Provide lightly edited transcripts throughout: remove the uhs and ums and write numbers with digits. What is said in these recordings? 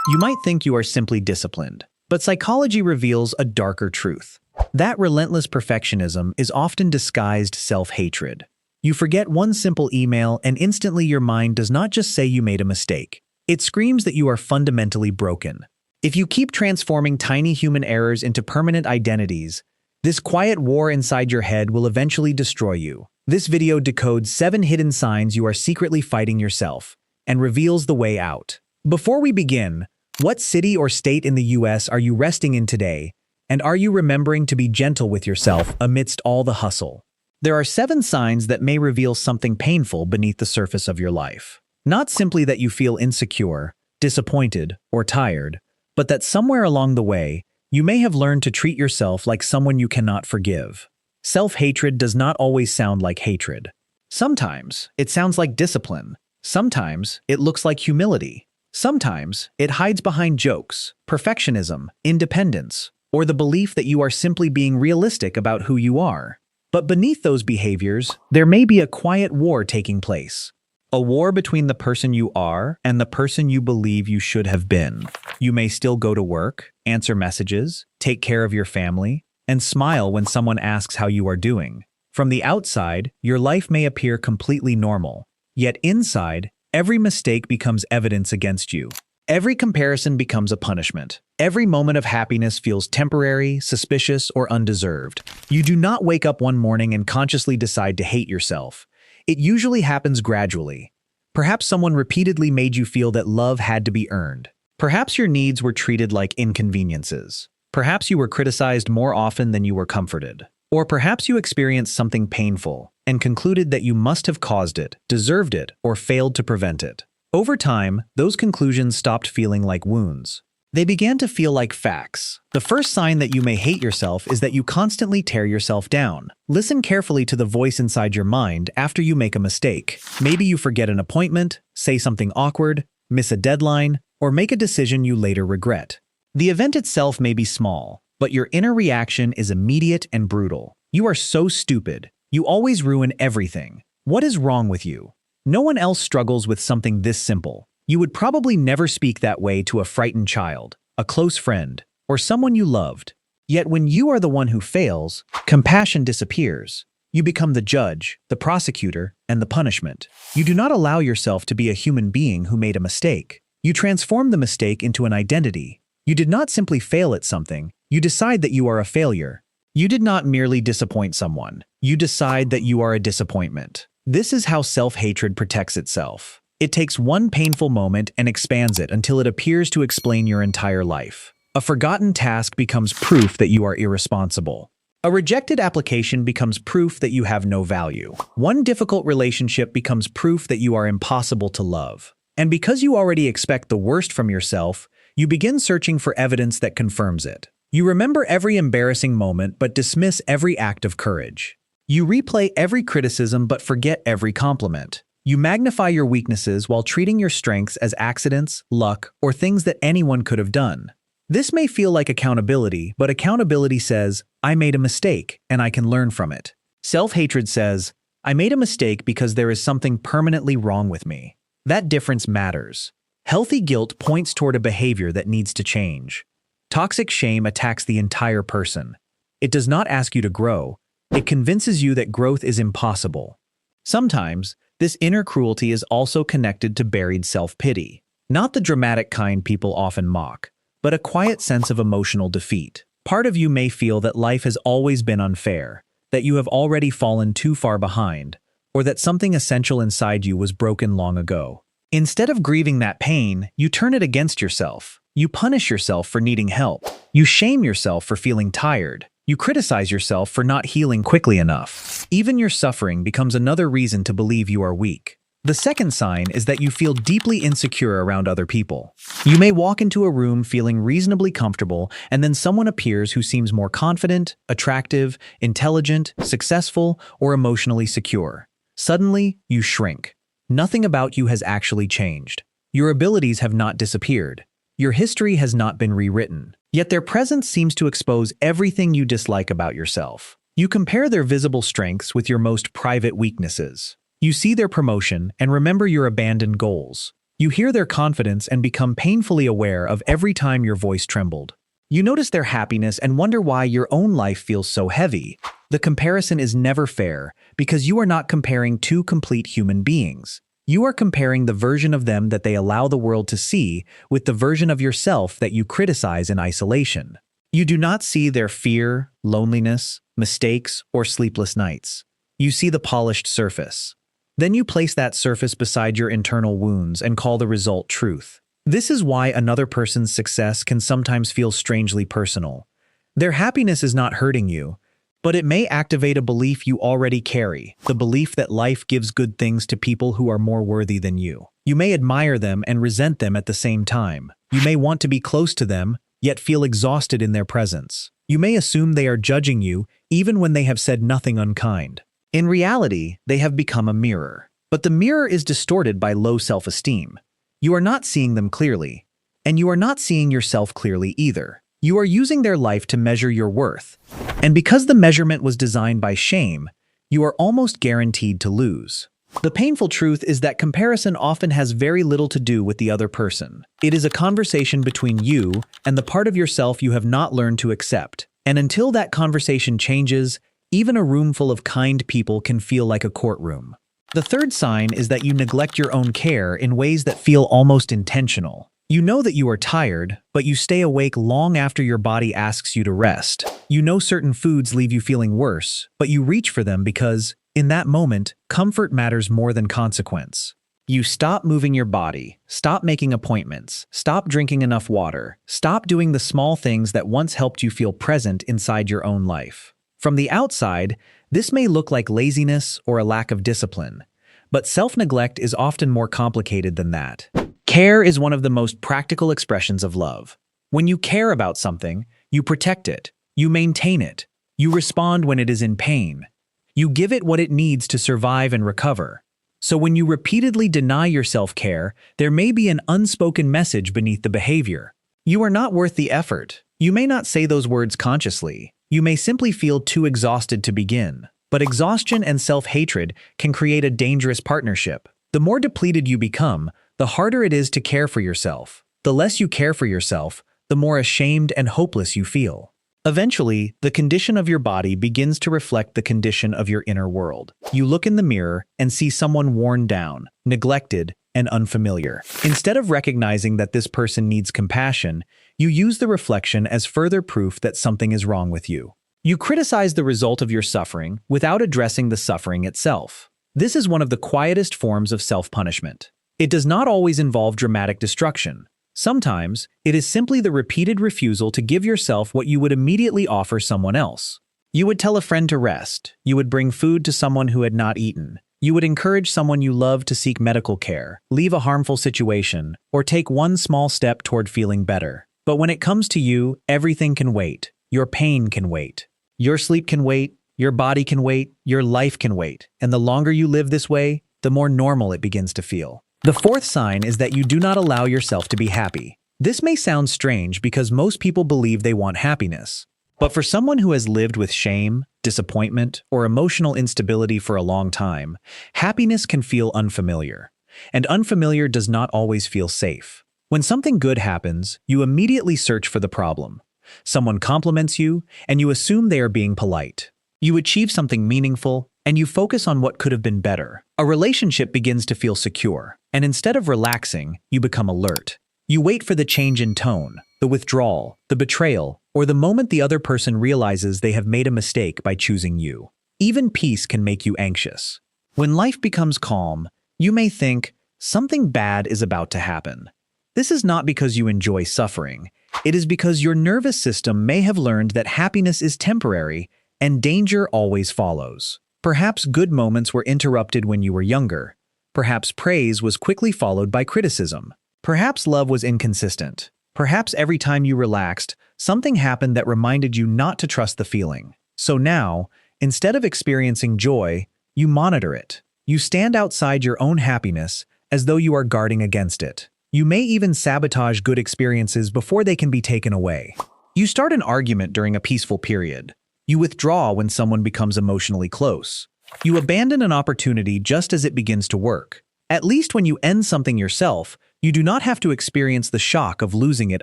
You might think you are simply disciplined, but psychology reveals a darker truth. That relentless perfectionism is often disguised self-hatred. You forget one simple email and instantly your mind does not just say you made a mistake. It screams that you are fundamentally broken. If you keep transforming tiny human errors into permanent identities, this quiet war inside your head will eventually destroy you. This video decodes 7 hidden signs you are secretly fighting yourself and reveals the way out. Before we begin, what city or state in the US are you resting in today? And are you remembering to be gentle with yourself amidst all the hustle? There are 7 signs that may reveal something painful beneath the surface of your life. Not simply that you feel insecure, disappointed, or tired, but that somewhere along the way, you may have learned to treat yourself like someone you cannot forgive. Self-hatred does not always sound like hatred. Sometimes it sounds like discipline. Sometimes it looks like humility. Sometimes it hides behind jokes, perfectionism, independence, or the belief that you are simply being realistic about who you are. But beneath those behaviors, there may be a quiet war taking place. A war between the person you are and the person you believe you should have been. You may still go to work, answer messages, take care of your family, and smile when someone asks how you are doing. From the outside, your life may appear completely normal. Yet inside, every mistake becomes evidence against you. Every comparison becomes a punishment. Every moment of happiness feels temporary, suspicious, or undeserved. You do not wake up one morning and consciously decide to hate yourself. It usually happens gradually. Perhaps someone repeatedly made you feel that love had to be earned. Perhaps your needs were treated like inconveniences. Perhaps you were criticized more often than you were comforted. Or perhaps you experienced something painful and concluded that you must have caused it, deserved it, or failed to prevent it. Over time, those conclusions stopped feeling like wounds. They began to feel like facts. The first sign that you may hate yourself is that you constantly tear yourself down. Listen carefully to the voice inside your mind after you make a mistake. Maybe you forget an appointment, say something awkward, miss a deadline, or make a decision you later regret. The event itself may be small, but your inner reaction is immediate and brutal. You are so stupid. You always ruin everything. What is wrong with you? No one else struggles with something this simple. You would probably never speak that way to a frightened child, a close friend, or someone you loved. Yet when you are the one who fails, compassion disappears. You become the judge, the prosecutor, and the punishment. You do not allow yourself to be a human being who made a mistake. You transform the mistake into an identity. You did not simply fail at something. You decide that you are a failure. You did not merely disappoint someone. You decide that you are a disappointment. This is how self-hatred protects itself. It takes one painful moment and expands it until it appears to explain your entire life. A forgotten task becomes proof that you are irresponsible. A rejected application becomes proof that you have no value. One difficult relationship becomes proof that you are impossible to love. And because you already expect the worst from yourself, you begin searching for evidence that confirms it. You remember every embarrassing moment but dismiss every act of courage. You replay every criticism but forget every compliment. You magnify your weaknesses while treating your strengths as accidents, luck, or things that anyone could have done. This may feel like accountability, but accountability says, I made a mistake and I can learn from it. Self-hatred says, I made a mistake because there is something permanently wrong with me. That difference matters. Healthy guilt points toward a behavior that needs to change. Toxic shame attacks the entire person. It does not ask you to grow. It convinces you that growth is impossible. Sometimes, this inner cruelty is also connected to buried self-pity. Not the dramatic kind people often mock, but a quiet sense of emotional defeat. Part of you may feel that life has always been unfair, that you have already fallen too far behind, or that something essential inside you was broken long ago. Instead of grieving that pain, you turn it against yourself. You punish yourself for needing help. You shame yourself for feeling tired. You criticize yourself for not healing quickly enough. Even your suffering becomes another reason to believe you are weak. The second sign is that you feel deeply insecure around other people. You may walk into a room feeling reasonably comfortable, and then someone appears who seems more confident, attractive, intelligent, successful, or emotionally secure. Suddenly, you shrink. Nothing about you has actually changed. Your abilities have not disappeared. Your history has not been rewritten. Yet their presence seems to expose everything you dislike about yourself. You compare their visible strengths with your most private weaknesses. You see their promotion and remember your abandoned goals. You hear their confidence and become painfully aware of every time your voice trembled. You notice their happiness and wonder why your own life feels so heavy. The comparison is never fair because you are not comparing two complete human beings. You are comparing the version of them that they allow the world to see with the version of yourself that you criticize in isolation. You do not see their fear, loneliness, mistakes, or sleepless nights. You see the polished surface. Then you place that surface beside your internal wounds and call the result truth. This is why another person's success can sometimes feel strangely personal. Their happiness is not hurting you, but it may activate a belief you already carry, the belief that life gives good things to people who are more worthy than you. You may admire them and resent them at the same time. You may want to be close to them, yet feel exhausted in their presence. You may assume they are judging you, even when they have said nothing unkind. In reality, they have become a mirror. But the mirror is distorted by low self-esteem. You are not seeing them clearly, and you are not seeing yourself clearly either. You are using their life to measure your worth. And because the measurement was designed by shame, you are almost guaranteed to lose. The painful truth is that comparison often has very little to do with the other person. It is a conversation between you and the part of yourself you have not learned to accept. And until that conversation changes, even a room full of kind people can feel like a courtroom. The third sign is that you neglect your own care in ways that feel almost intentional. You know that you are tired, but you stay awake long after your body asks you to rest. You know certain foods leave you feeling worse, but you reach for them because, in that moment, comfort matters more than consequence. You stop moving your body, stop making appointments, stop drinking enough water, stop doing the small things that once helped you feel present inside your own life. From the outside, this may look like laziness or a lack of discipline, but self-neglect is often more complicated than that. Care is one of the most practical expressions of love. When you care about something, you protect it, you maintain it, you respond when it is in pain. You give it what it needs to survive and recover. So when you repeatedly deny yourself care, there may be an unspoken message beneath the behavior. You are not worth the effort. You may not say those words consciously. You may simply feel too exhausted to begin. But exhaustion and self-hatred can create a dangerous partnership. The more depleted you become, the harder it is to care for yourself. The less you care for yourself, the more ashamed and hopeless you feel. Eventually, the condition of your body begins to reflect the condition of your inner world. You look in the mirror and see someone worn down, neglected, and unfamiliar. Instead of recognizing that this person needs compassion, you use the reflection as further proof that something is wrong with you. You criticize the result of your suffering without addressing the suffering itself. This is one of the quietest forms of self-punishment. It does not always involve dramatic destruction. Sometimes, it is simply the repeated refusal to give yourself what you would immediately offer someone else. You would tell a friend to rest. You would bring food to someone who had not eaten. You would encourage someone you love to seek medical care, leave a harmful situation, or take one small step toward feeling better. But when it comes to you, everything can wait. Your pain can wait. Your sleep can wait. Your body can wait. Your life can wait. And the longer you live this way, the more normal it begins to feel. The fourth sign is that you do not allow yourself to be happy. This may sound strange because most people believe they want happiness. But for someone who has lived with shame, disappointment, or emotional instability for a long time, happiness can feel unfamiliar. And unfamiliar does not always feel safe. When something good happens, you immediately search for the problem. Someone compliments you, and you assume they are being polite. You achieve something meaningful, and you focus on what could have been better. A relationship begins to feel secure, and instead of relaxing, you become alert. You wait for the change in tone, the withdrawal, the betrayal, or the moment the other person realizes they have made a mistake by choosing you. Even peace can make you anxious. When life becomes calm, you may think, something bad is about to happen. This is not because you enjoy suffering. It is because your nervous system may have learned that happiness is temporary and danger always follows. Perhaps good moments were interrupted when you were younger. Perhaps praise was quickly followed by criticism. Perhaps love was inconsistent. Perhaps every time you relaxed, something happened that reminded you not to trust the feeling. So now, instead of experiencing joy, you monitor it. You stand outside your own happiness as though you are guarding against it. You may even sabotage good experiences before they can be taken away. You start an argument during a peaceful period. You withdraw when someone becomes emotionally close. You abandon an opportunity just as it begins to work. At least when you end something yourself, you do not have to experience the shock of losing it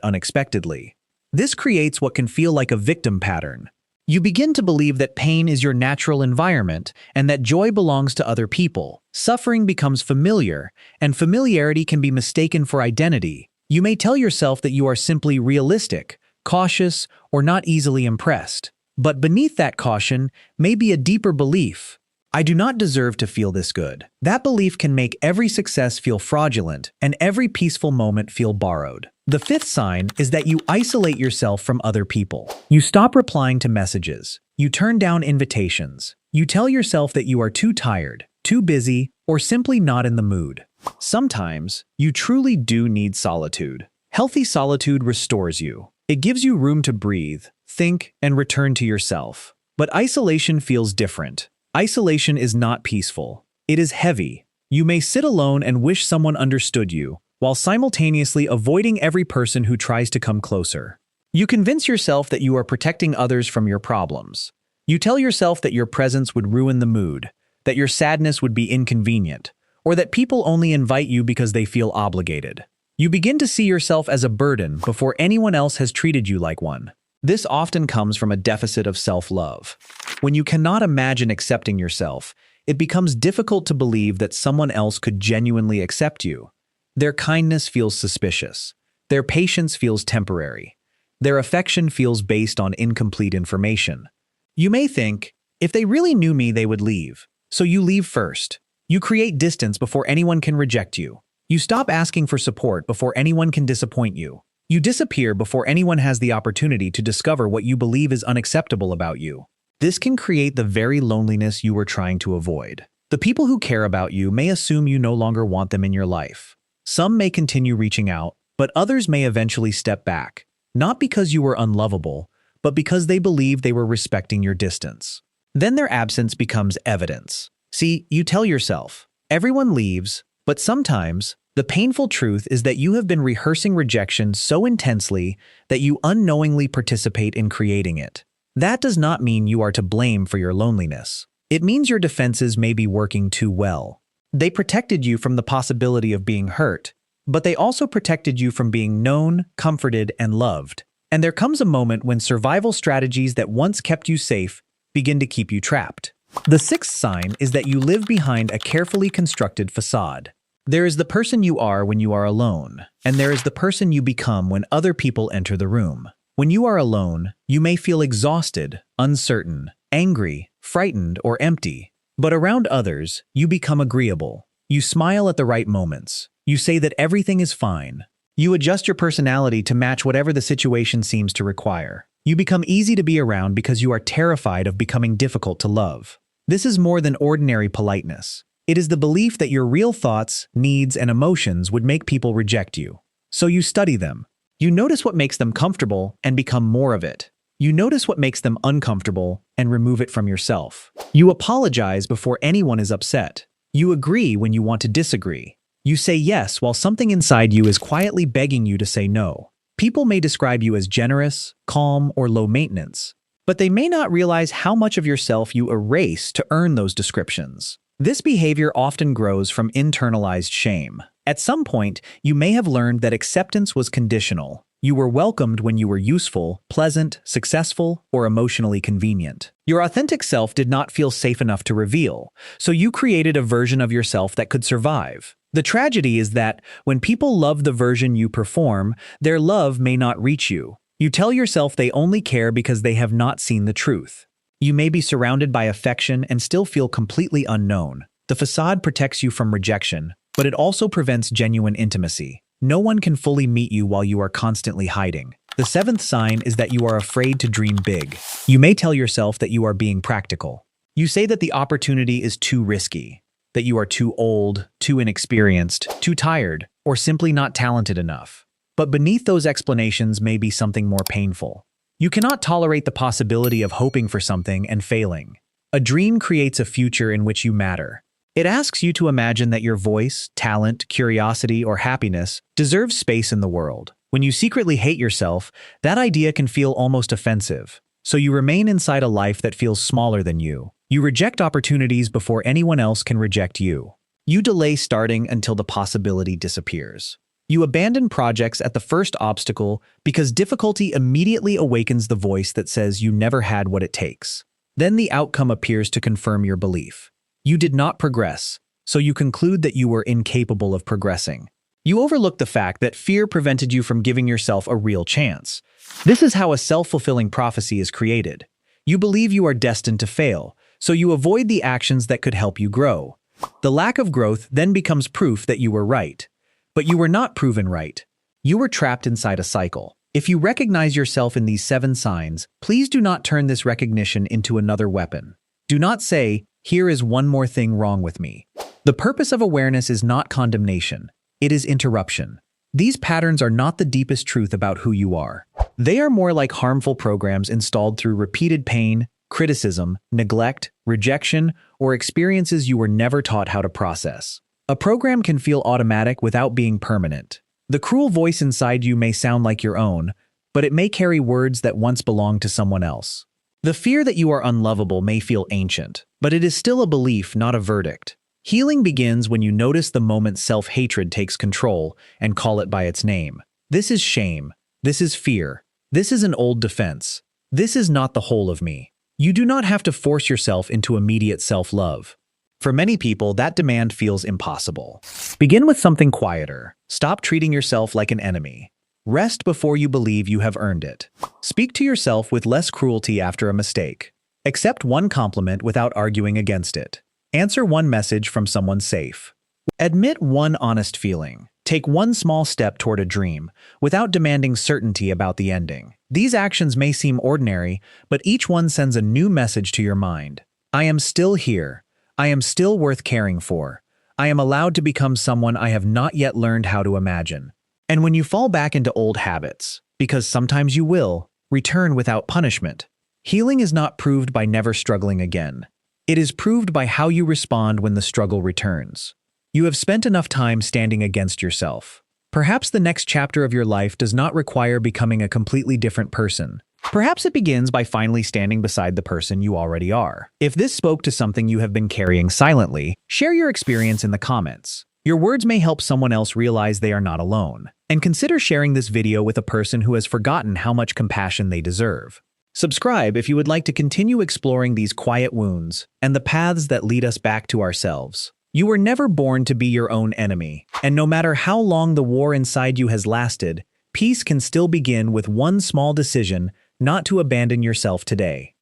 unexpectedly. This creates what can feel like a victim pattern. You begin to believe that pain is your natural environment and that joy belongs to other people. Suffering becomes familiar, and familiarity can be mistaken for identity. You may tell yourself that you are simply realistic, cautious, or not easily impressed. But beneath that caution may be a deeper belief. I do not deserve to feel this good. That belief can make every success feel fraudulent and every peaceful moment feel borrowed. The fifth sign is that you isolate yourself from other people. You stop replying to messages. You turn down invitations. You tell yourself that you are too tired, too busy, or simply not in the mood. Sometimes, you truly do need solitude. Healthy solitude restores you. It gives you room to breathe, think, and return to yourself. But isolation feels different. Isolation is not peaceful. It is heavy. You may sit alone and wish someone understood you, while simultaneously avoiding every person who tries to come closer. You convince yourself that you are protecting others from your problems. You tell yourself that your presence would ruin the mood, that your sadness would be inconvenient, or that people only invite you because they feel obligated. You begin to see yourself as a burden before anyone else has treated you like one. This often comes from a deficit of self-love. When you cannot imagine accepting yourself, it becomes difficult to believe that someone else could genuinely accept you. Their kindness feels suspicious. Their patience feels temporary. Their affection feels based on incomplete information. You may think, if they really knew me, they would leave. So you leave first. You create distance before anyone can reject you. You stop asking for support before anyone can disappoint you. You disappear before anyone has the opportunity to discover what you believe is unacceptable about you. This can create the very loneliness you were trying to avoid. The people who care about you may assume you no longer want them in your life. Some may continue reaching out, but others may eventually step back, not because you were unlovable, but because they believed they were respecting your distance. Then their absence becomes evidence. See, you tell yourself, everyone leaves, but sometimes, the painful truth is that you have been rehearsing rejection so intensely that you unknowingly participate in creating it. That does not mean you are to blame for your loneliness. It means your defenses may be working too well. They protected you from the possibility of being hurt, but they also protected you from being known, comforted, and loved. And there comes a moment when survival strategies that once kept you safe begin to keep you trapped. The sixth sign is that you live behind a carefully constructed facade. There is the person you are when you are alone, and there is the person you become when other people enter the room. When you are alone, you may feel exhausted, uncertain, angry, frightened, or empty. But around others, you become agreeable. You smile at the right moments. You say that everything is fine. You adjust your personality to match whatever the situation seems to require. You become easy to be around because you are terrified of becoming difficult to love. This is more than ordinary politeness. It is the belief that your real thoughts, needs, and emotions would make people reject you. So you study them. You notice what makes them comfortable and become more of it. You notice what makes them uncomfortable and remove it from yourself. You apologize before anyone is upset. You agree when you want to disagree. You say yes while something inside you is quietly begging you to say no. People may describe you as generous, calm, or low maintenance, but they may not realize how much of yourself you erase to earn those descriptions. This behavior often grows from internalized shame. At some point, you may have learned that acceptance was conditional. You were welcomed when you were useful, pleasant, successful, or emotionally convenient. Your authentic self did not feel safe enough to reveal, so you created a version of yourself that could survive. The tragedy is that when people love the version you perform, their love may not reach you. You tell yourself they only care because they have not seen the truth. You may be surrounded by affection and still feel completely unknown. The facade protects you from rejection, but it also prevents genuine intimacy. No one can fully meet you while you are constantly hiding. The seventh sign is that you are afraid to dream big. You may tell yourself that you are being practical. You say that the opportunity is too risky, that you are too old, too inexperienced, too tired, or simply not talented enough. But beneath those explanations may be something more painful. You cannot tolerate the possibility of hoping for something and failing. A dream creates a future in which you matter. It asks you to imagine that your voice, talent, curiosity, or happiness deserves space in the world. When you secretly hate yourself, that idea can feel almost offensive. So you remain inside a life that feels smaller than you. You reject opportunities before anyone else can reject you. You delay starting until the possibility disappears. You abandon projects at the first obstacle because difficulty immediately awakens the voice that says you never had what it takes. Then the outcome appears to confirm your belief. You did not progress, so you conclude that you were incapable of progressing. You overlook the fact that fear prevented you from giving yourself a real chance. This is how a self-fulfilling prophecy is created. You believe you are destined to fail, so you avoid the actions that could help you grow. The lack of growth then becomes proof that you were right. But you were not proven right. You were trapped inside a cycle. If you recognize yourself in these 7 signs, please do not turn this recognition into another weapon. Do not say, "Here is one more thing wrong with me." The purpose of awareness is not condemnation. It is interruption. These patterns are not the deepest truth about who you are. They are more like harmful programs installed through repeated pain, criticism, neglect, rejection, or experiences you were never taught how to process. A program can feel automatic without being permanent. The cruel voice inside you may sound like your own, but it may carry words that once belonged to someone else. The fear that you are unlovable may feel ancient, but it is still a belief, not a verdict. Healing begins when you notice the moment self-hatred takes control and call it by its name. This is shame. This is fear. This is an old defense. This is not the whole of me. You do not have to force yourself into immediate self-love. For many people, that demand feels impossible. Begin with something quieter. Stop treating yourself like an enemy. Rest before you believe you have earned it. Speak to yourself with less cruelty after a mistake. Accept one compliment without arguing against it. Answer one message from someone safe. Admit one honest feeling. Take one small step toward a dream, without demanding certainty about the ending. These actions may seem ordinary, but each one sends a new message to your mind. I am still here. I am still worth caring for. I am allowed to become someone I have not yet learned how to imagine. And when you fall back into old habits, because sometimes you will, return without punishment. Healing is not proved by never struggling again. It is proved by how you respond when the struggle returns. You have spent enough time standing against yourself. Perhaps the next chapter of your life does not require becoming a completely different person. Perhaps it begins by finally standing beside the person you already are. If this spoke to something you have been carrying silently, share your experience in the comments. Your words may help someone else realize they are not alone. And consider sharing this video with a person who has forgotten how much compassion they deserve. Subscribe if you would like to continue exploring these quiet wounds and the paths that lead us back to ourselves. You were never born to be your own enemy, and no matter how long the war inside you has lasted, peace can still begin with one small decision not to abandon yourself today.